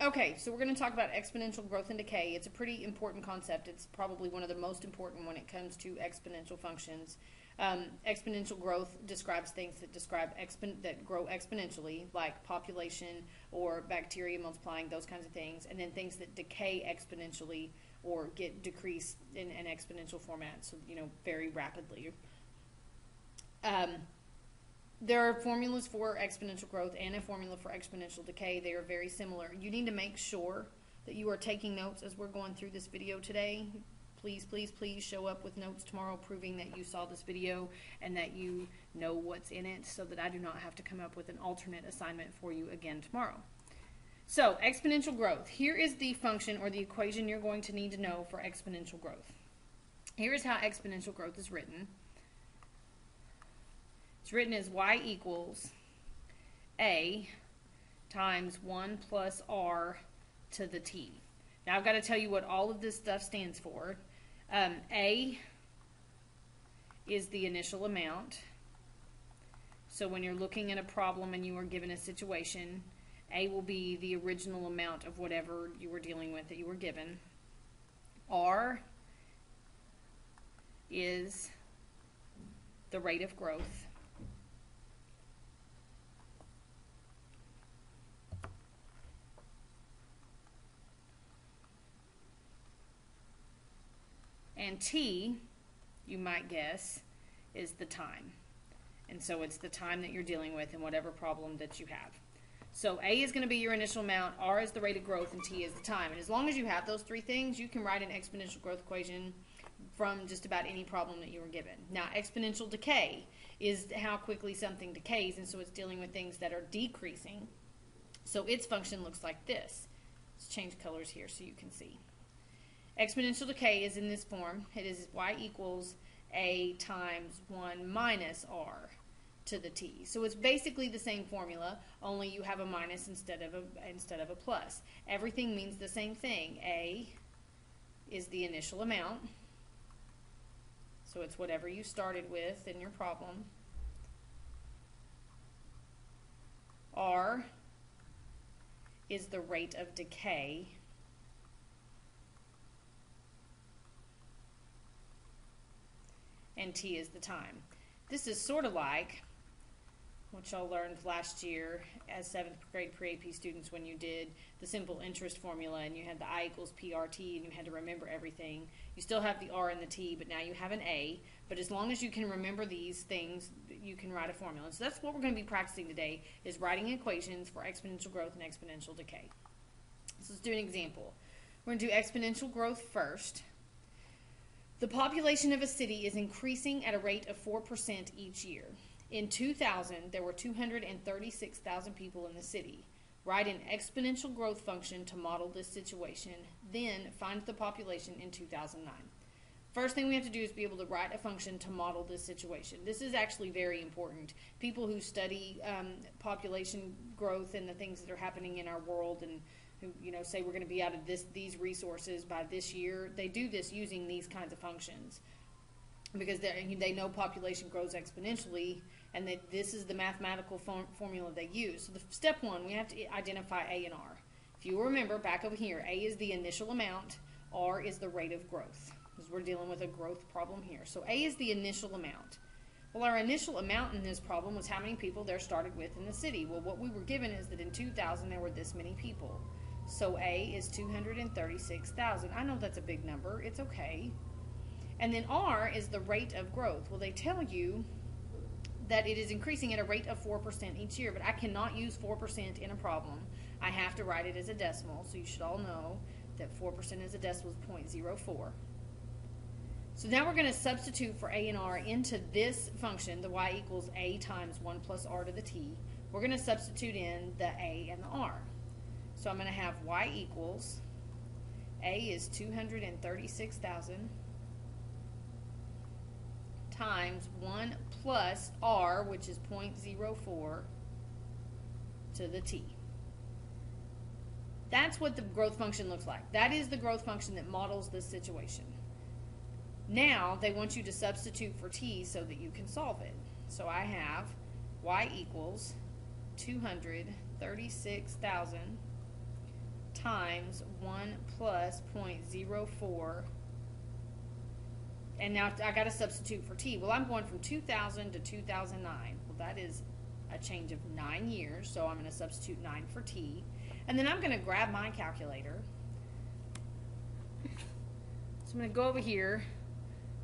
Okay, so we're going to talk about exponential growth and decay. It's a pretty important concept. It's probably one of the most important when it comes to exponential functions. Exponential growth describes things that grow exponentially, like population or bacteria multiplying, those kinds of things, and then things that decay exponentially or get decreased in an exponential format, so very rapidly. There are formulas for exponential growth and a formula for exponential decay. They are very similar. You need to make sure that you are taking notes as we're going through this video today. Please, please, please show up with notes tomorrow proving that you saw this video and that you know what's in it so that I do not have to come up with an alternate assignment for you again tomorrow. So, exponential growth. Here is the function or the equation you're going to need to know for exponential growth. Here is how exponential growth is written. It's written as y equals a times 1 plus r to the t. Now I've got to tell you what all of this stuff stands for. A is the initial amount. So when you're looking at a problem and you are given a situation, A will be the original amount of whatever you were dealing with that you were given. R is the rate of growth. And T, you might guess, is the time. And so it's the time that you're dealing with in whatever problem that you have. So A is going to be your initial amount, R is the rate of growth, and T is the time. And as long as you have those three things, you can write an exponential growth equation from just about any problem that you were given. Now, exponential decay is how quickly something decays, and so it's dealing with things that are decreasing. So its function looks like this. Let's change colors here so you can see. Exponential decay is in this form. It is y equals a times 1 minus r to the t. So it's basically the same formula, only you have a minus instead of a plus. Everything means the same thing. A is the initial amount. So it's whatever you started with in your problem. R is the rate of decay. And T is the time. This is sort of like what y'all learned last year as 7th grade pre-AP students when you did the simple interest formula and you had the I equals PRT and you had to remember everything. You still have the R and the T, but now you have an A. But as long as you can remember these things, you can write a formula. So that's what we're going to be practicing today, is writing equations for exponential growth and exponential decay. So let's do an example. We're going to do exponential growth first. The population of a city is increasing at a rate of 4% each year. In 2000, there were 236,000 people in the city. Write an exponential growth function to model this situation, then find the population in 2009. First thing we have to do is be able to write a function to model this situation. This is actually very important. People who study population growth and the things that are happening in our world and who say we're going to be out of these resources by this year, they do this using these kinds of functions because they know population grows exponentially and that this is the mathematical formula they use. So step one, we have to identify A and R. If you remember back over here, A is the initial amount, R is the rate of growth, because we're dealing with a growth problem here. So A is the initial amount. Well, our initial amount in this problem was how many people there started with in the city. Well, what we were given is that in 2000 there were this many people. So A is 236,000. I know that's a big number. It's okay. And then R is the rate of growth. Well, they tell you that it is increasing at a rate of 4% each year, but I cannot use 4% in a problem. I have to write it as a decimal, so you should all know that 4% as a decimal is 0.04. So now we're going to substitute for A and R into this function, the y equals A times 1 plus r to the t. We're going to substitute in the A and the R. So I'm going to have y equals, A is 236,000 times 1 plus r, which is 0.04, to the t. That's what the growth function looks like. That is the growth function that models this situation. Now they want you to substitute for t so that you can solve it. So I have y equals 236,000 times 1 plus 0.04. And now I got to substitute for t. Well, I'm going from 2000 to 2009. Well, that is a change of 9 years, so I'm going to substitute 9 for t. And then I'm going to grab my calculator. So I'm going to go over here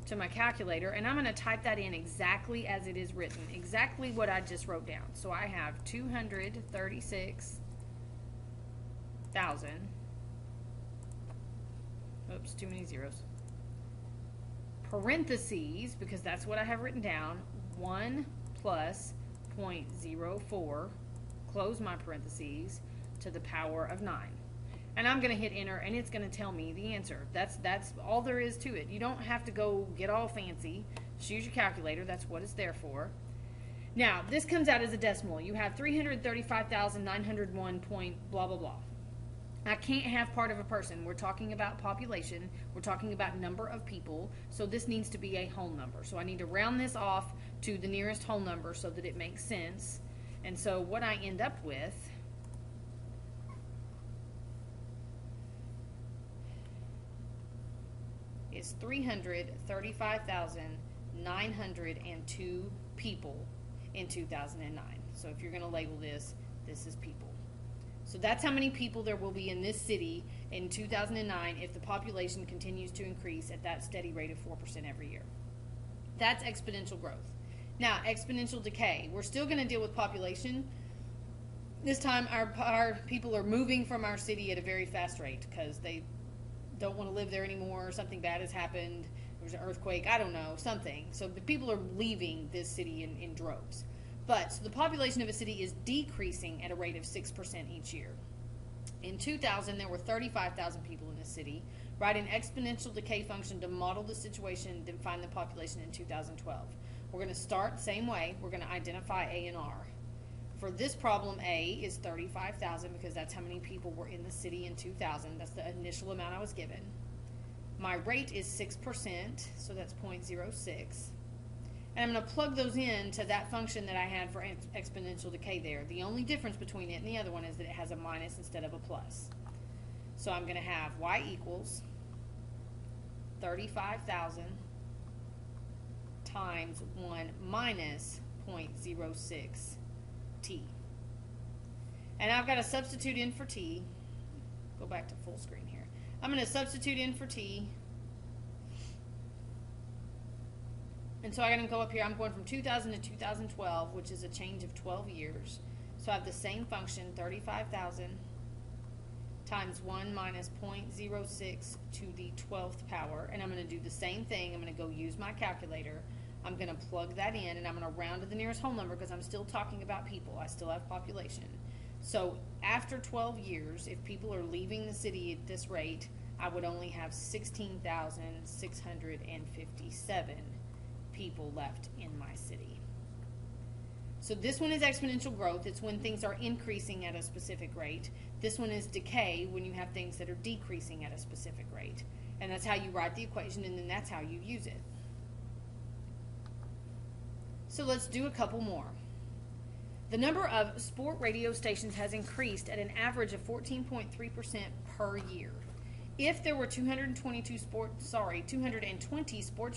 to my calculator, and I'm going to type that in exactly as it is written, exactly what I just wrote down. So I have 236,000. Oops, too many zeros. Parentheses, because that's what I have written down, 1 plus 0.04, close my parentheses, to the power of 9. And I'm going to hit enter, and it's going to tell me the answer. That's all there is to it. You don't have to go get all fancy. Just use your calculator. That's what it's there for. Now, this comes out as a decimal. You have 335,901 point blah, blah, blah. I can't have part of a person. We're talking about population. We're talking about number of people. So this needs to be a whole number. So I need to round this off to the nearest whole number so that it makes sense. And so what I end up with is 335,902 people in 2009. So if you're going to label this, this is people. So that's how many people there will be in this city in 2009 if the population continues to increase at that steady rate of 4% every year. That's exponential growth. Now, exponential decay. We're still going to deal with population. This time our people are moving from our city at a very fast rate because they don't want to live there anymore, or something bad has happened, there was an earthquake, I don't know, something. So the people are leaving this city in droves. But so the population of a city is decreasing at a rate of 6% each year. In 2000, there were 35,000 people in this city. Write an exponential decay function to model the situation, then find the population in 2012. We're going to start the same way. We're going to identify A and R. For this problem, A is 35,000 because that's how many people were in the city in 2000. That's the initial amount I was given. My rate is 6%, so that's 0.06. And I'm going to plug those in to that function that I had for exponential decay there. The only difference between it and the other one is that it has a minus instead of a plus. So I'm going to have y equals 35,000 times 1 minus 0.06 t. And I've got to substitute in for t. Go back to full screen here. I'm going to substitute in for t. And so I'm going to go up here. I'm going from 2000 to 2012, which is a change of 12 years. So I have the same function, 35,000 times 1 minus 0.06 to the 12th power. And I'm going to do the same thing. I'm going to go use my calculator. I'm going to plug that in, and I'm going to round to the nearest whole number because I'm still talking about people. I still have population. So after 12 years, if people are leaving the city at this rate, I would only have 16,657 people left in my city. So this one is exponential growth. It's when things are increasing at a specific rate. This one is decay, when you have things that are decreasing at a specific rate. And that's how you write the equation, and then that's how you use it. So let's do a couple more. The number of sport radio stations has increased at an average of 14.3% per year. If there were 220 sports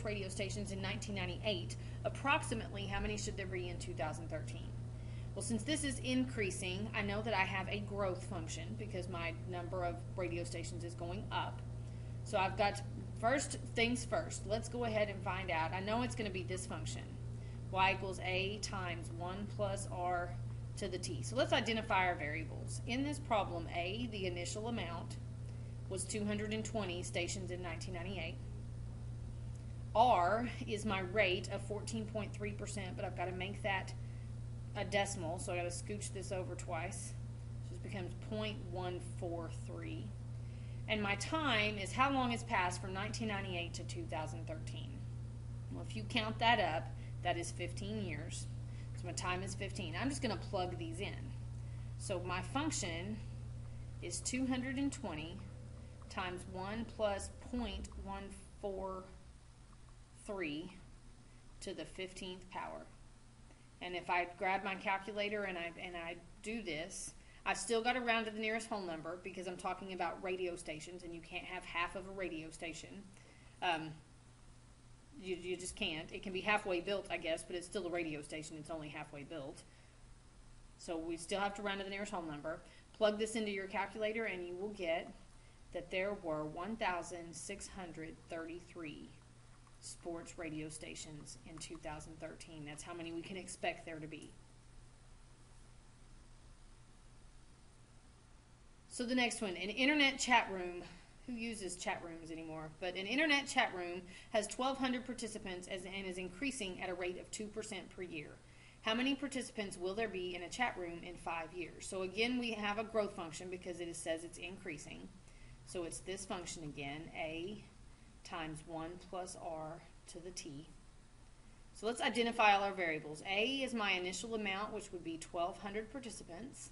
radio stations in 1998, approximately how many should there be in 2013? Well, since this is increasing, I know that I have a growth function because my number of radio stations is going up. So I've got, first things first, let's go ahead and find out. I know it's going to be this function. Y equals A times 1 plus R to the T. So let's identify our variables. In this problem, A, the initial amount, was 220 stations in 1998. R is my rate of 14.3%, but I've got to make that a decimal, so I've got to scooch this over twice. So this becomes 0.143. And my time is how long has passed from 1998 to 2013. Well, if you count that up, that is 15 years. So my time is 15. I'm just going to plug these in. So my function is 220 times 1 plus 0.143 to the 15th power. And if I grab my calculator and I do this, I still got to round to the nearest whole number because I'm talking about radio stations, and you can't have half of a radio station. You just can't. It can be halfway built, I guess, but it's still a radio station. It's only halfway built. So we still have to round to the nearest whole number. Plug this into your calculator, and you will get that there were 1,633 sports radio stations in 2013. That's how many we can expect there to be. So the next one, an internet chat room. Who uses chat rooms anymore? But an internet chat room has 1,200 participants and is increasing at a rate of 2% per year. How many participants will there be in a chat room in 5 years? So again, we have a growth function because it says it's increasing. So it's this function again, a times 1 plus r to the t. So let's identify all our variables. A is my initial amount, which would be 1,200 participants.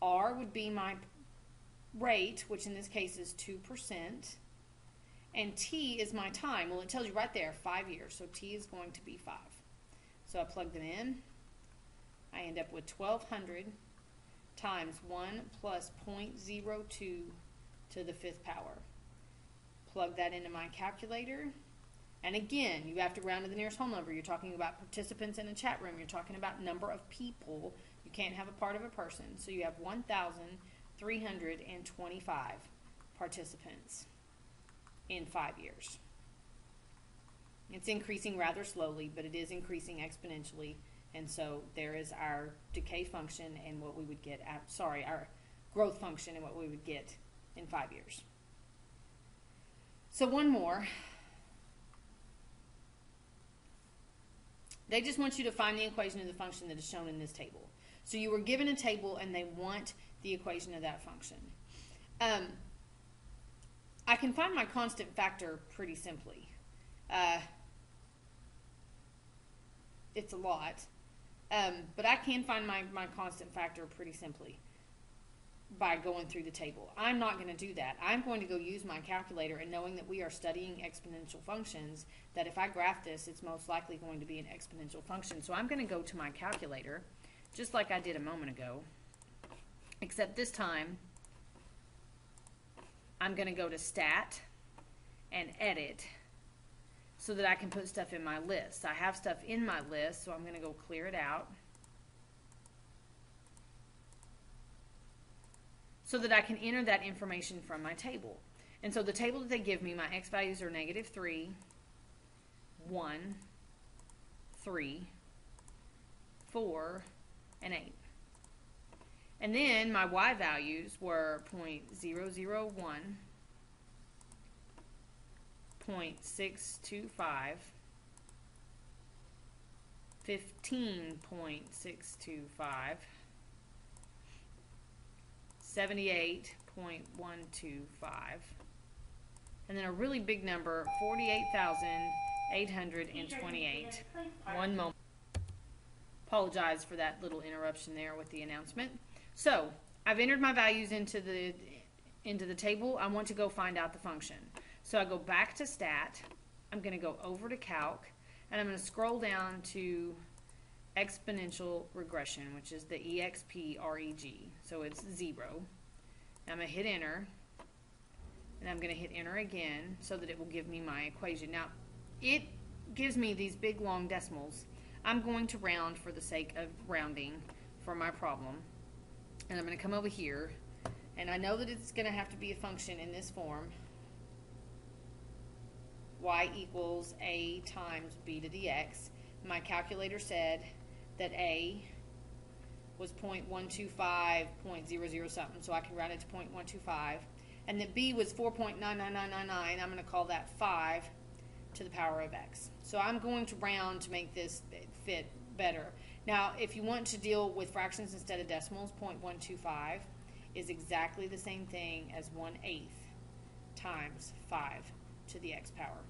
R would be my rate, which in this case is 2%. And t is my time. Well, it tells you right there, 5 years. So t is going to be 5. So I plug them in. I end up with 1,200 times 1 plus 0.02 to the 5th power. Plug that into my calculator. And again, you have to round to the nearest whole number. You're talking about participants in a chat room. You're talking about number of people. You can't have a part of a person. So you have 1,325 participants in 5 years. It's increasing rather slowly, but it is increasing exponentially. And so there is our decay function and what we would get, our growth function and what we would get in 5 years. So one more. They just want you to find the equation of the function that is shown in this table. So you were given a table and they want the equation of that function. I can find my constant factor pretty simply. It's a lot, but I can find my constant factor pretty simply by going through the table. I'm not going to do that. I'm going to go use my calculator, and knowing that we are studying exponential functions, that if I graph this, it's most likely going to be an exponential function. So I'm going to go to my calculator, just like I did a moment ago, except this time I'm going to go to Stat and Edit so that I can put stuff in my list. I have stuff in my list, so I'm going to go clear it out so that I can enter that information from my table. And so the table that they give me, my x values are -3, 1, 3, 4, and 8. And then my y values were 0.001, 0.625, 15.625, 78.125, and then a really big number, 48,828. One moment. Apologize for that little interruption there with the announcement. So I've entered my values into the table. I want to go find out the function. So I go back to Stat. I'm going to go over to Calc, and I'm going to scroll down to Exponential Regression, which is the EXPREG. So it's 0. I'm going to hit Enter, and I'm going to hit Enter again so that it will give me my equation. Now, it gives me these big long decimals. I'm going to round for the sake of rounding for my problem. And I'm going to come over here, and I know that it's going to have to be a function in this form. Y equals a times b to the x. My calculator said that a was 0.125, 0.00 something, so I can round it to 0.125. And that b was 4.99999. I'm going to call that 5 to the power of x. So I'm going to round to make this fit better. Now, if you want to deal with fractions instead of decimals, 0.125 is exactly the same thing as 1/8 times 5 to the x power.